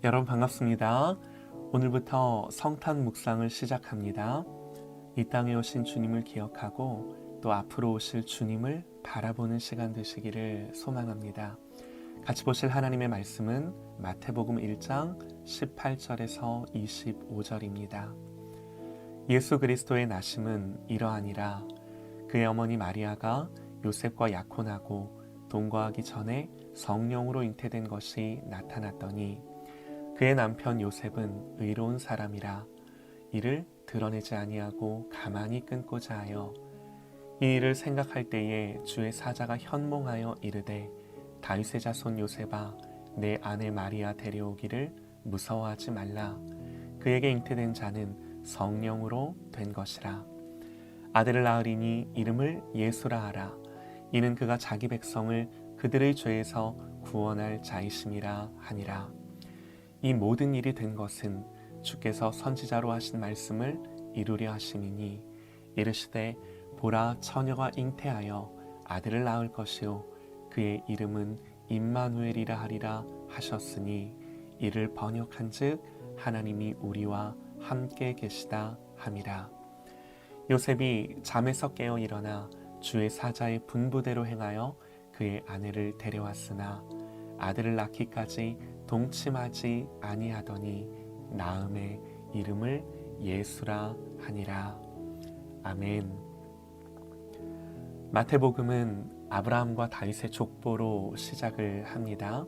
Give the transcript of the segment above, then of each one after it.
여러분 반갑습니다. 오늘부터 성탄 묵상을 시작합니다. 이 땅에 오신 주님을 기억하고 또 앞으로 오실 주님을 바라보는 시간 되시기를 소망합니다. 같이 보실 하나님의 말씀은 마태복음 1장 18절에서 25절입니다. 예수 그리스도의 나심은 이러하니라. 그의 어머니 마리아가 요셉과 약혼하고 동거하기 전에 성령으로 잉태된 것이 나타났더니 그의 남편 요셉은 의로운 사람이라 이를 드러내지 아니하고 가만히 끊고자 하여 이 일을 생각할 때에 주의 사자가 현몽하여 이르되 다윗의 자손 요셉아 내 아내 마리아 데려오기를 무서워하지 말라. 그에게 잉태된 자는 성령으로 된 것이라. 아들을 낳으리니 이름을 예수라 하라. 이는 그가 자기 백성을 그들의 죄에서 구원할 자이심이라 하니라. 이 모든 일이 된 것은 주께서 선지자로 하신 말씀을 이루려 하심이니 이르시되 보라 처녀가 잉태하여 아들을 낳을 것이요 그의 이름은 임마누엘이라 하리라 하셨으니 이를 번역한즉 하나님이 우리와 함께 계시다 함이라. 요셉이 잠에서 깨어 일어나 주의 사자의 분부대로 행하여 그의 아내를 데려왔으나 아들을 낳기까지 동침하지 아니하더니 나음의 이름을 예수라 하니라. 아멘. 마태복음은 아브라함과 다윗의 족보로 시작을 합니다.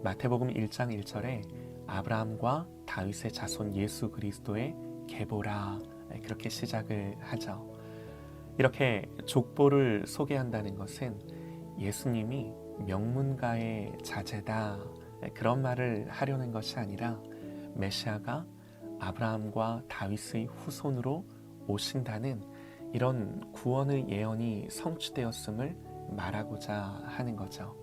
마태복음 1장 1절에 아브라함과 다윗의 자손 예수 그리스도의 계보라 그렇게 시작을 하죠. 이렇게 족보를 소개한다는 것은 예수님이 명문가의 자제다 그런 말을 하려는 것이 아니라 메시아가 아브라함과 다윗의 후손으로 오신다는 이런 구원의 예언이 성취되었음을 말하고자 하는 거죠.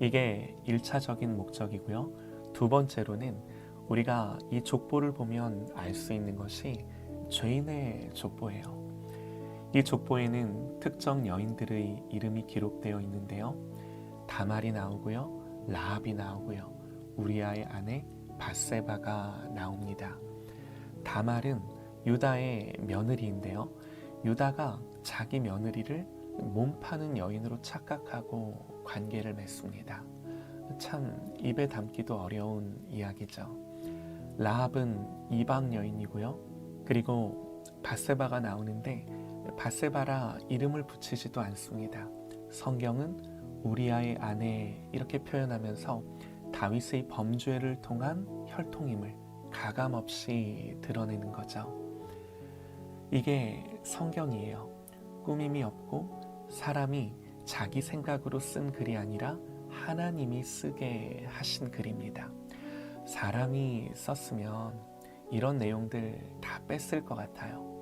이게 1차적인 목적이고요. 두 번째로는 우리가 이 족보를 보면 알 수 있는 것이 죄인의 족보예요. 이 족보에는 특정 여인들의 이름이 기록되어 있는데요. 다말이 나오고요. 라합이 나오고요. 우리아의 아내 밧세바가 나옵니다. 다말은 유다의 며느리인데요. 유다가 자기 며느리를 몸 파는 여인으로 착각하고 관계를 맺습니다. 참 입에 담기도 어려운 이야기죠. 라합은 이방 여인이고요. 그리고 밧세바가 나오는데 밧세바라 이름을 붙이지도 않습니다. 성경은 우리아의 아내 이렇게 표현하면서 다윗의 범죄를 통한 혈통임을 가감없이 드러내는 거죠. 이게 성경이에요. 꾸밈이 없고 사람이 자기 생각으로 쓴 글이 아니라 하나님이 쓰게 하신 글입니다. 사람이 썼으면 이런 내용들 다 뺐을 것 같아요.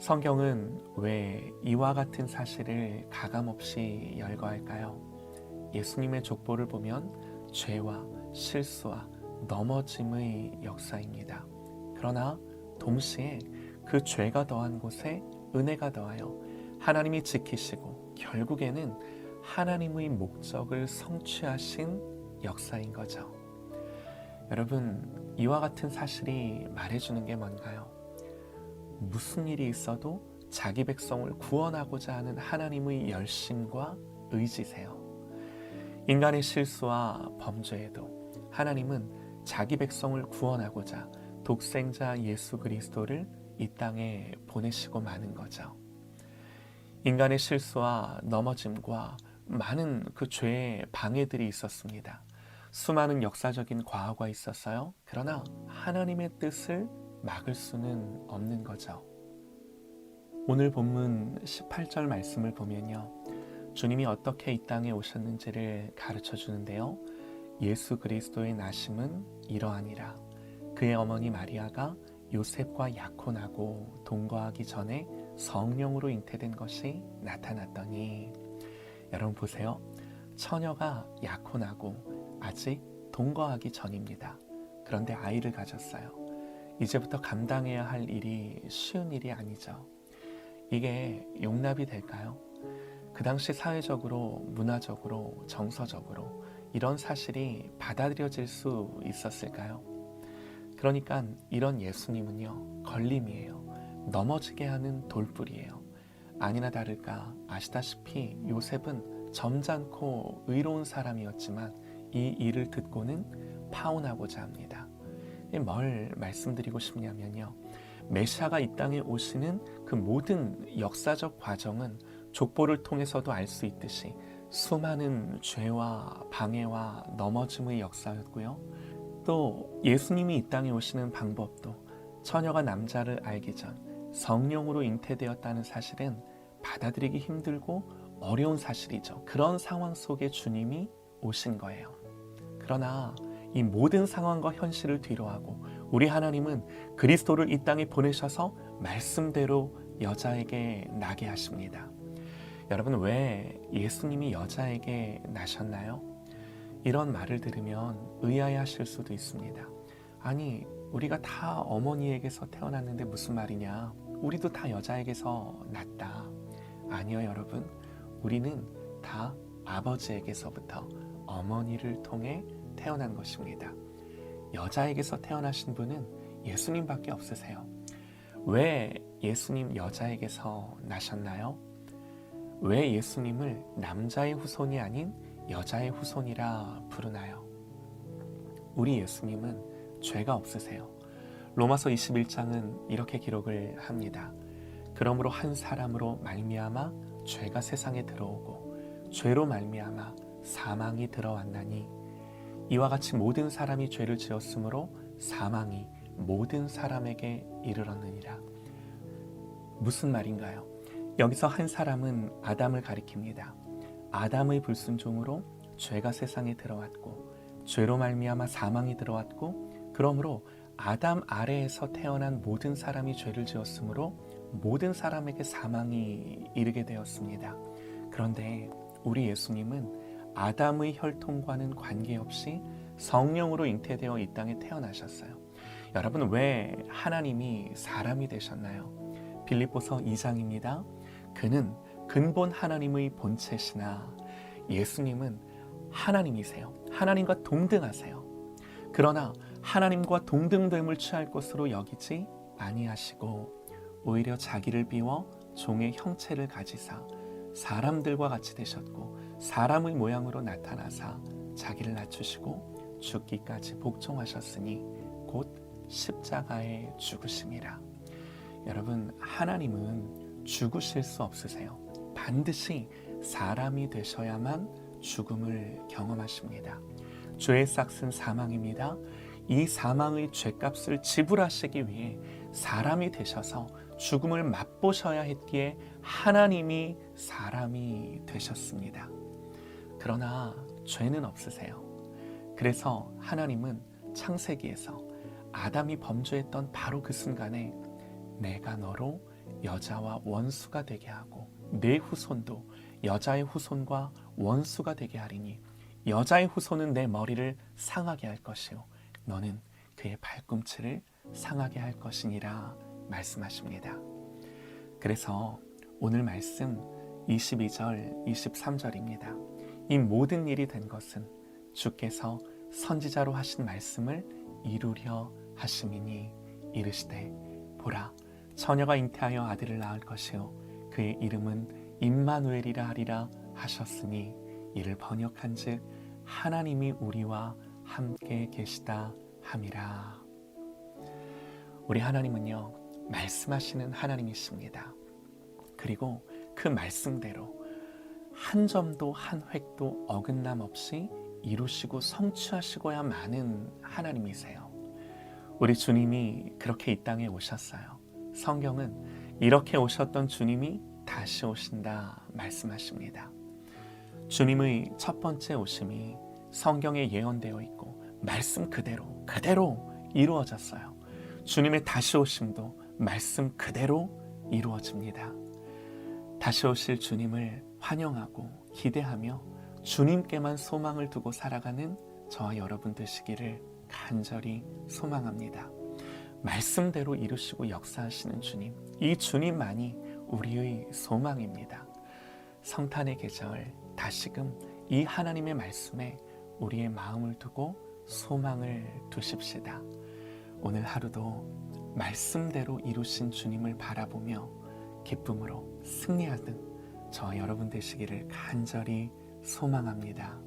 성경은 왜 이와 같은 사실을 가감없이 열거할까요? 예수님의 족보를 보면 죄와 실수와 넘어짐의 역사입니다. 그러나 동시에 그 죄가 더한 곳에 은혜가 더하여 하나님이 지키시고 결국에는 하나님의 목적을 성취하신 역사인 거죠. 여러분, 이와 같은 사실이 말해주는 게 뭔가요? 무슨 일이 있어도 자기 백성을 구원하고자 하는 하나님의 열심과 의지세요. 인간의 실수와 범죄에도 하나님은 자기 백성을 구원하고자 독생자 예수 그리스도를 이 땅에 보내시고 마는 거죠. 인간의 실수와 넘어짐과 많은 그 죄의 방해들이 있었습니다. 수많은 역사적인 과거가 있었어요. 그러나 하나님의 뜻을 막을 수는 없는 거죠. 오늘 본문 18절 말씀을 보면요. 주님이 어떻게 이 땅에 오셨는지를 가르쳐 주는데요. 예수 그리스도의 나심은 이러하니라. 그의 어머니 마리아가 요셉과 약혼하고 동거하기 전에 성령으로 잉태된 것이 나타났더니 여러분 보세요. 처녀가 약혼하고 아직 동거하기 전입니다. 그런데 아이를 가졌어요. 이제부터 감당해야 할 일이 쉬운 일이 아니죠. 이게 용납이 될까요? 그 당시 사회적으로, 문화적으로, 정서적으로 이런 사실이 받아들여질 수 있었을까요? 그러니까 이런 예수님은요, 걸림이에요. 넘어지게 하는 돌불이에요. 아니나 다를까 아시다시피 요셉은 점잖고 의로운 사람이었지만 이 일을 듣고는 파혼하고자 합니다. 뭘 말씀드리고 싶냐면요, 메시아가 이 땅에 오시는 그 모든 역사적 과정은 족보를 통해서도 알 수 있듯이 수많은 죄와 방해와 넘어짐의 역사였고요. 또 예수님이 이 땅에 오시는 방법도 처녀가 남자를 알기 전 성령으로 잉태되었다는 사실은 받아들이기 힘들고 어려운 사실이죠. 그런 상황 속에 주님이 오신 거예요. 그러나 이 모든 상황과 현실을 뒤로하고 우리 하나님은 그리스도를 이 땅에 보내셔서 말씀대로 여자에게 나게 하십니다. 여러분, 왜 예수님이 여자에게 나셨나요? 이런 말을 들으면 의아해하실 수도 있습니다. 아니, 우리가 다 어머니에게서 태어났는데 무슨 말이냐? 우리도 다 여자에게서 났다. 아니요, 여러분. 우리는 다 아버지에게서부터 어머니를 통해 태어난 것입니다. 여자에게서 태어나신 분은 예수님밖에 없으세요. 왜 예수님 여자에게서 나셨나요? 왜 예수님을 남자의 후손이 아닌 여자의 후손이라 부르나요? 우리 예수님은 죄가 없으세요. 로마서 21장은 이렇게 기록을 합니다. 그러므로 한 사람으로 말미암아 죄가 세상에 들어오고 죄로 말미암아 사망이 들어왔나니 이와 같이 모든 사람이 죄를 지었으므로 사망이 모든 사람에게 이르렀느니라. 무슨 말인가요? 여기서 한 사람은 아담을 가리킵니다. 아담의 불순종으로 죄가 세상에 들어왔고 죄로 말미암아 사망이 들어왔고 그러므로 아담 아래에서 태어난 모든 사람이 죄를 지었으므로 모든 사람에게 사망이 이르게 되었습니다. 그런데 우리 예수님은 아담의 혈통과는 관계없이 성령으로 잉태되어 이 땅에 태어나셨어요. 여러분, 왜 하나님이 사람이 되셨나요? 빌립보서 2장입니다. 그는 근본 하나님의 본체시나 예수님은 하나님이세요. 하나님과 동등하세요. 그러나 하나님과 동등됨을 취할 것으로 여기지 아니하시고 오히려 자기를 비워 종의 형체를 가지사 사람들과 같이 되셨고 사람의 모양으로 나타나사 자기를 낮추시고 죽기까지 복종하셨으니 곧 십자가에 죽으심이라. 여러분, 하나님은 죽으실 수 없으세요. 반드시 사람이 되셔야만 죽음을 경험하십니다. 죄의 삭은 사망입니다. 이 사망의 죄값을 지불하시기 위해 사람이 되셔서 죽음을 맛보셔야 했기에 하나님이 사람이 되셨습니다. 그러나 죄는 없으세요. 그래서 하나님은 창세기에서 아담이 범죄했던 바로 그 순간에 내가 너로 여자와 원수가 되게 하고 내 후손도 여자의 후손과 원수가 되게 하리니 여자의 후손은 내 머리를 상하게 할 것이요 너는 그의 발꿈치를 상하게 할 것이니라 말씀하십니다. 그래서 오늘 말씀 22절 23절입니다. 이 모든 일이 된 것은 주께서 선지자로 하신 말씀을 이루려 하심이니 이르시되 보라 처녀가 잉태하여 아들을 낳을 것이요 그의 이름은 임마누엘이라 하리라 하셨으니 이를 번역한즉 하나님이 우리와 함께 계시다 함이라. 우리 하나님은요 말씀하시는 하나님이십니다. 그리고 그 말씀대로 한 점도 한 획도 어긋남 없이 이루시고 성취하시고야 마는 하나님이세요. 우리 주님이 그렇게 이 땅에 오셨어요. 성경은 이렇게 오셨던 주님이 다시 오신다 말씀하십니다. 주님의 첫 번째 오심이 성경에 예언되어 있고 말씀 그대로 이루어졌어요. 주님의 다시 오심도 말씀 그대로 이루어집니다. 다시 오실 주님을 환영하고 기대하며 주님께만 소망을 두고 살아가는 저와 여러분 되시기를 간절히 소망합니다. 말씀대로 이루시고 역사하시는 주님, 이 주님만이 우리의 소망입니다. 성탄의 계절 다시금 이 하나님의 말씀에 우리의 마음을 두고 소망을 두십시다. 오늘 하루도 말씀대로 이루신 주님을 바라보며 기쁨으로 승리하는 저와 여러분 되시기를 간절히 소망합니다.